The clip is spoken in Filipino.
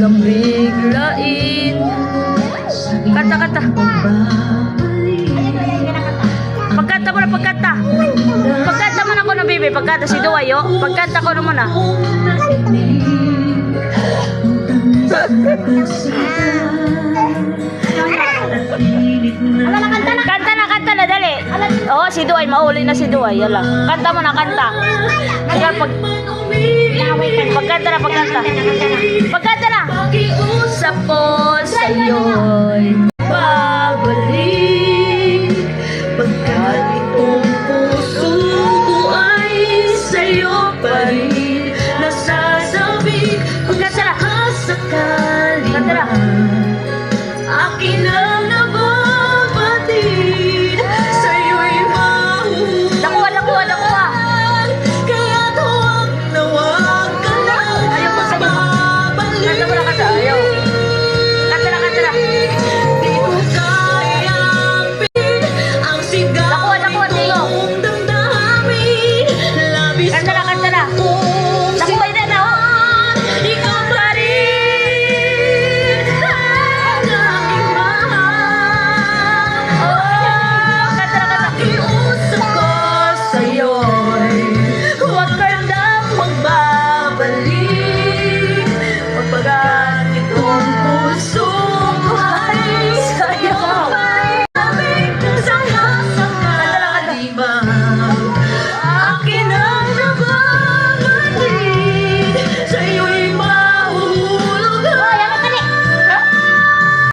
biglain. Kanta, kanta. Pagkanta mo na, pagkanta. Pagkanta mo na ko na, baby. Pagkanta si Duwayo. Pagkanta ko na muna. Kanta na, dali. Oo, si Duway. Mahuli na si Duway. Yala. Kanta mo na, kanta. Sige, pagkanta na, pagkanta. Pagkanta na. Pag-iusap ko sa'yo'y babalik. Pagkat itong puso ko ay sa'yo pa rin nasasabik. Pagkanta na. Sakali na akin ang nababatid, sa'yo'y mahuhulaan. Nakuha. Kaya't huwag na huwag ka lang babalik. Kanta mo na, kanta. Ayaw. Kanta na. Di ko kayapin ang sigaw nitong damdamin. Labis kanta na.